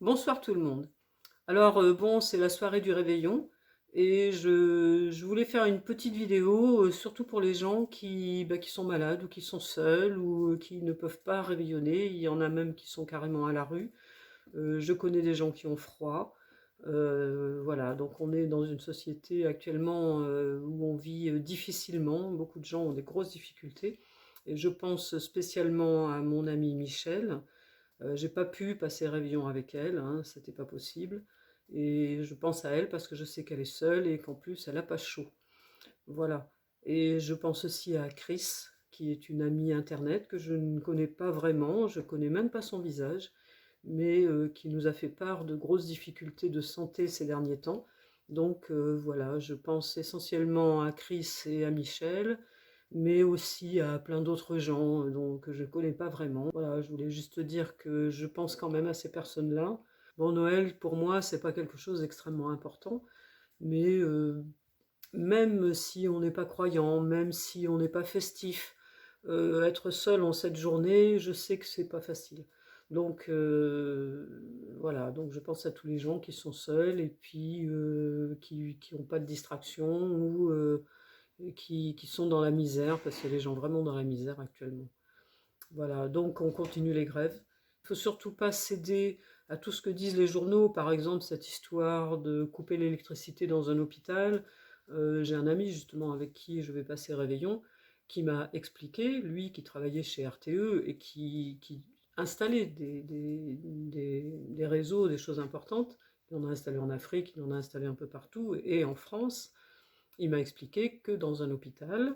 Bonsoir tout le monde. Alors bon, c'est la soirée du réveillon et je voulais faire une petite vidéo, surtout pour les gens qui sont malades ou qui sont seuls ou qui ne peuvent pas réveillonner. Il y en a même qui sont carrément à la rue. Je connais des gens qui ont froid. Voilà, donc on est dans une société actuellement, où on vit, difficilement. Beaucoup de gens ont des grosses difficultés et je pense spécialement à mon amie Michèle. J'ai pas pu passer le réveillon avec elle, hein, c'était pas possible. Et je pense à elle parce que je sais qu'elle est seule et qu'en plus elle a pas chaud. Voilà. Et je pense aussi à Chris, qui est une amie internet que je ne connais pas vraiment, je connais même pas son visage, mais qui nous a fait part de grosses difficultés de santé ces derniers temps. Donc voilà, je pense essentiellement à Chris et à Michel, mais aussi à plein d'autres gens que je ne connais pas vraiment. Voilà, je voulais juste dire que je pense quand même à ces personnes-là. Bon, Noël, pour moi, c'est pas quelque chose d'extrêmement important, mais même si on n'est pas croyant, même si on n'est pas festif, être seul en cette journée, je sais que c'est pas facile. Donc voilà, donc je pense à tous les gens qui sont seuls et puis qui n'ont pas de distraction ou qui sont dans la misère, parce qu'il y a des gens vraiment dans la misère actuellement. Voilà, donc on continue les grèves. Il ne faut surtout pas céder à tout ce que disent les journaux, par exemple cette histoire de couper l'électricité dans un hôpital. J'ai un ami justement avec qui je vais passer réveillon, qui m'a expliqué, lui qui travaillait chez RTE et qui installait des réseaux, des choses importantes. Il en a installé en Afrique, il en a installé un peu partout, et en France. Il m'a expliqué que dans un hôpital,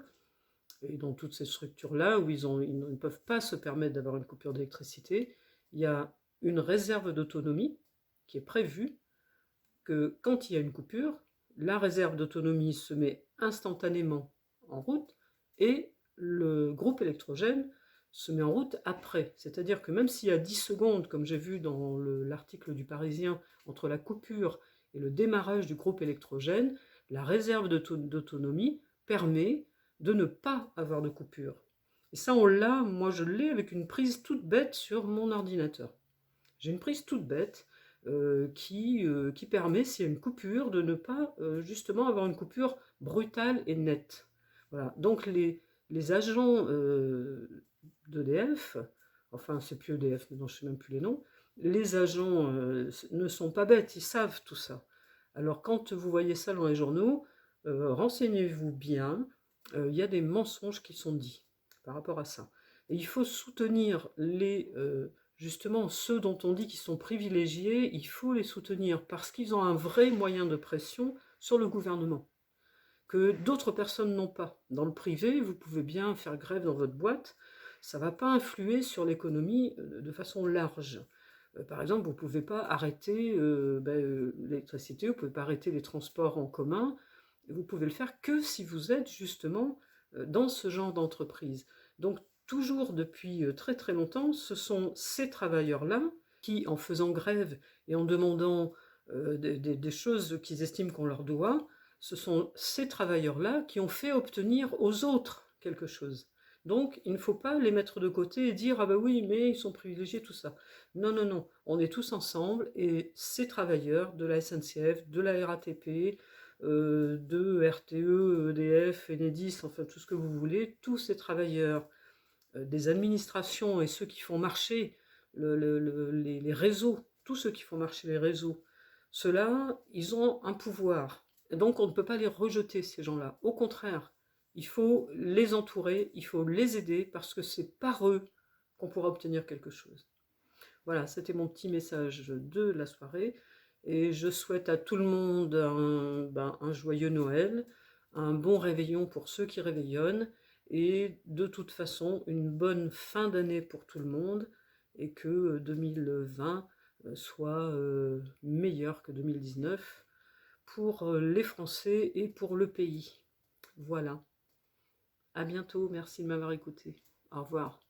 et dans toutes ces structures-là, où ils ne peuvent pas se permettre d'avoir une coupure d'électricité, il y a une réserve d'autonomie qui est prévue, que quand il y a une coupure, la réserve d'autonomie se met instantanément en route et le groupe électrogène se met en route après. C'est-à-dire que même s'il y a 10 secondes, comme j'ai vu dans l'article du Parisien, entre la coupure et le démarrage du groupe électrogène, la réserve d'autonomie permet de ne pas avoir de coupure. Et ça, on l'a, moi je l'ai avec une prise toute bête sur mon ordinateur. J'ai une prise toute bête qui permet, s'il y a une coupure, de ne pas justement avoir une coupure brutale et nette. Voilà. Donc les agents d'EDF, enfin c'est plus EDF, maintenant je ne sais même plus les noms, les agents ne sont pas bêtes, ils savent tout ça. Alors quand vous voyez ça dans les journaux, renseignez-vous bien, il y a des mensonges qui sont dits par rapport à ça. Et il faut soutenir justement ceux dont on dit qu'ils sont privilégiés, il faut les soutenir parce qu'ils ont un vrai moyen de pression sur le gouvernement que d'autres personnes n'ont pas. Dans le privé, vous pouvez bien faire grève dans votre boîte, ça ne va pas influer sur l'économie de façon large. Par exemple, vous ne pouvez pas arrêter l'électricité, vous ne pouvez pas arrêter les transports en commun, vous pouvez le faire que si vous êtes justement dans ce genre d'entreprise. Donc toujours depuis très très longtemps, ce sont ces travailleurs-là qui, en faisant grève et en demandant des choses qu'ils estiment qu'on leur doit, ce sont ces travailleurs-là qui ont fait obtenir aux autres quelque chose. Donc, il ne faut pas les mettre de côté et dire «Ah ben oui, mais ils sont privilégiés, tout ça». Non, non, non, on est tous ensemble et ces travailleurs de la SNCF, de la RATP, de RTE, EDF, Enedis, enfin tout ce que vous voulez, tous ces travailleurs des administrations et ceux qui font marcher les réseaux, tous ceux qui font marcher les réseaux, ceux-là, ils ont un pouvoir. Et donc on ne peut pas les rejeter, ces gens-là. Au contraire, il faut les entourer, il faut les aider, parce que c'est par eux qu'on pourra obtenir quelque chose. Voilà, c'était mon petit message de la soirée. Et je souhaite à tout le monde un joyeux Noël, un bon réveillon pour ceux qui réveillonnent, et de toute façon une bonne fin d'année pour tout le monde, et que 2020 soit meilleur que 2019 pour les Français et pour le pays. Voilà. À bientôt, merci de m'avoir écouté. Au revoir.